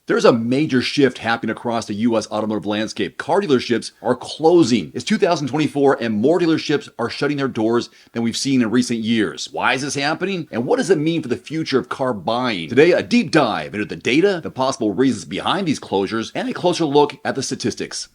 There's a major shift happening across the U.S. automotive landscape. Car dealerships are closing. It's 2024 and more dealerships are shutting their doors than we've seen in recent years. Why is this happening? And what does it mean for the future of car buying? Today, a deep dive into the data, the possible reasons behind these closures, and a closer look at the statistics.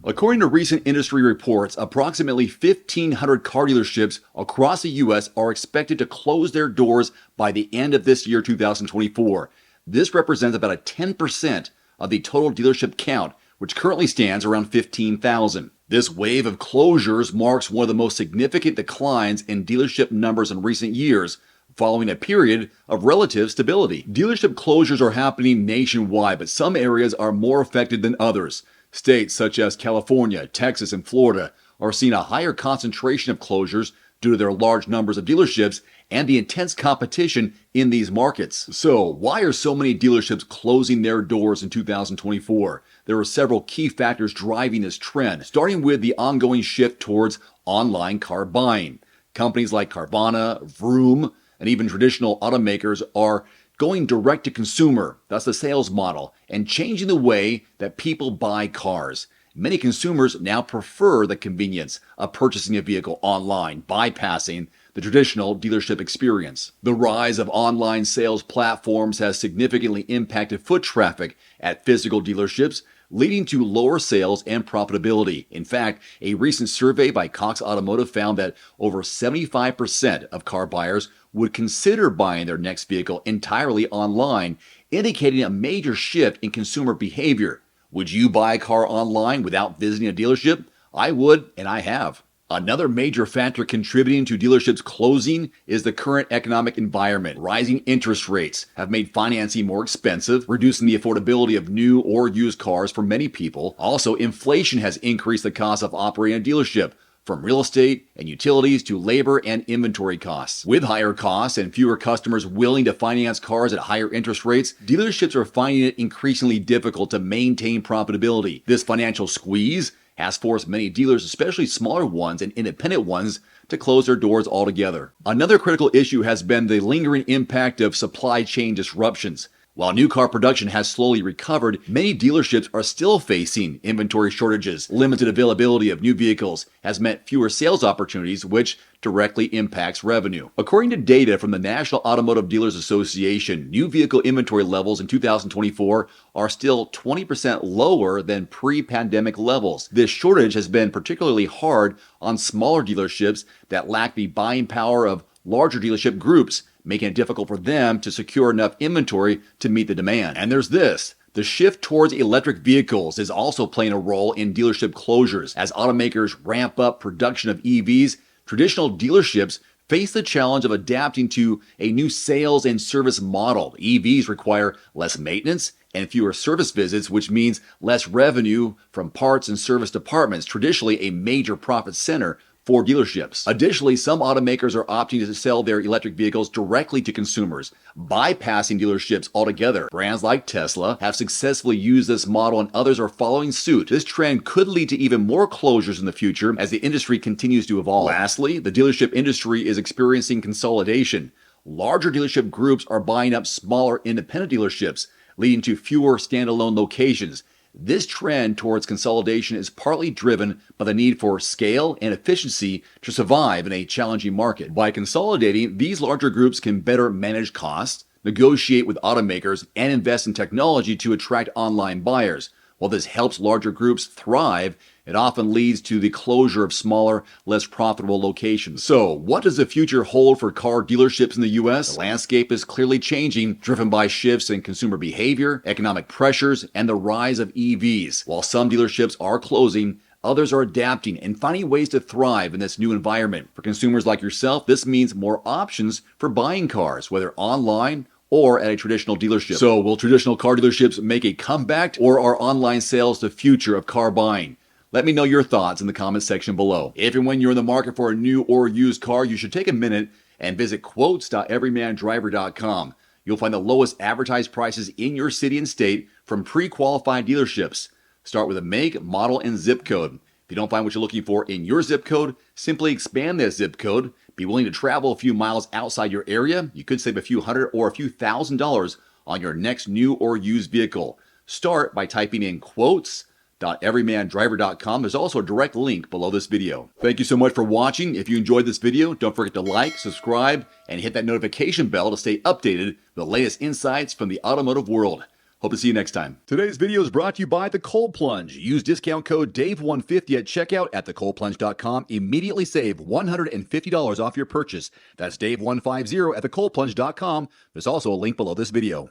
According to recent industry reports, approximately 1,500 car dealerships across the U.S. are expected to close their doors by the end of this year, 2024. This represents about a 10% of the total dealership count, which currently stands around 15,000. This wave of closures marks one of the most significant declines in dealership numbers in recent years, following a period of relative stability. Dealership closures are happening nationwide, but some areas are more affected than others. States such as California, Texas, and Florida are seeing a higher concentration of closures due to their large numbers of dealerships and the intense competition in these markets. So, why are so many dealerships closing their doors in 2024? There are several key factors driving this trend, starting with the ongoing shift towards online car buying. Companies like Carvana, Vroom, and even traditional automakers are going direct to consumer, that's the sales model, and changing the way that people buy cars. Many consumers now prefer the convenience of purchasing a vehicle online, bypassing the traditional dealership experience. The rise of online sales platforms has significantly impacted foot traffic at physical dealerships, leading to lower sales and profitability. In fact, a recent survey by Cox Automotive found that over 75% of car buyers would consider buying their next vehicle entirely online, indicating a major shift in consumer behavior. Would you buy a car online without visiting a dealership? I would, and I have. Another major factor contributing to dealerships closing is the current economic environment. Rising interest rates have made financing more expensive, reducing the affordability of new or used cars for many people. Also, inflation has increased the cost of operating a dealership, from real estate and utilities to labor and inventory costs. With higher costs and fewer customers willing to finance cars at higher interest rates, dealerships are finding it increasingly difficult to maintain profitability. This financial squeeze has forced many dealers, especially smaller ones and independent ones, to close their doors altogether. Another critical issue has been the lingering impact of supply chain disruptions. While new car production has slowly recovered, many dealerships are still facing inventory shortages. Limited availability of new vehicles has meant fewer sales opportunities, which directly impacts revenue. According to data from the National Automotive Dealers Association, new vehicle inventory levels in 2024 are still 20% lower than pre-pandemic levels. This shortage has been particularly hard on smaller dealerships that lack the buying power of larger dealership groups, making it difficult for them to secure enough inventory to meet the demand. And there's this. The shift towards electric vehicles is also playing a role in dealership closures. As automakers ramp up production of EVs, traditional dealerships face the challenge of adapting to a new sales and service model. EVs require less maintenance and fewer service visits, which means less revenue from parts and service departments, traditionally a major profit center for dealerships. Additionally, some automakers are opting to sell their electric vehicles directly to consumers, bypassing dealerships altogether. Brands like Tesla have successfully used this model and others are following suit. This trend could lead to even more closures in the future as the industry continues to evolve. Lastly, the dealership industry is experiencing consolidation. Larger dealership groups are buying up smaller independent dealerships, leading to fewer standalone locations. This trend towards consolidation is partly driven by the need for scale and efficiency to survive in a challenging market. By consolidating, these larger groups can better manage costs, negotiate with automakers, and invest in technology to attract online buyers. While this helps larger groups thrive, it often leads to the closure of smaller, less profitable locations. So, what does the future hold for car dealerships in the U.S.? The landscape is clearly changing, driven by shifts in consumer behavior, economic pressures, and the rise of EVs. While some dealerships are closing, others are adapting and finding ways to thrive in this new environment. For consumers like yourself, this means more options for buying cars, whether online or at a traditional dealership. So, will traditional car dealerships make a comeback, or are online sales the future of car buying? Let me know your thoughts in the comments section below. If and when you're in the market for a new or used car, you should take a minute and visit quotes.everymandriver.com. You'll find the lowest advertised prices in your city and state from pre-qualified dealerships. Start with a make, model, and zip code. If you don't find what you're looking for in your zip code, simply expand that zip code. Be willing to travel a few miles outside your area? You could save a few hundred or a few $1,000s on your next new or used vehicle. Start by typing in quotes.everymandriver.com. There's also a direct link below this video. Thank you so much for watching. If you enjoyed this video, don't forget to like, subscribe, and hit that notification bell to stay updated with the latest insights from the automotive world. Hope to see you next time. Today's video is brought to you by The Cold Plunge. Use discount code DAVE150 at checkout at thecoldplunge.com. Immediately save $150 off your purchase. That's DAVE150 at thecoldplunge.com. There's also a link below this video.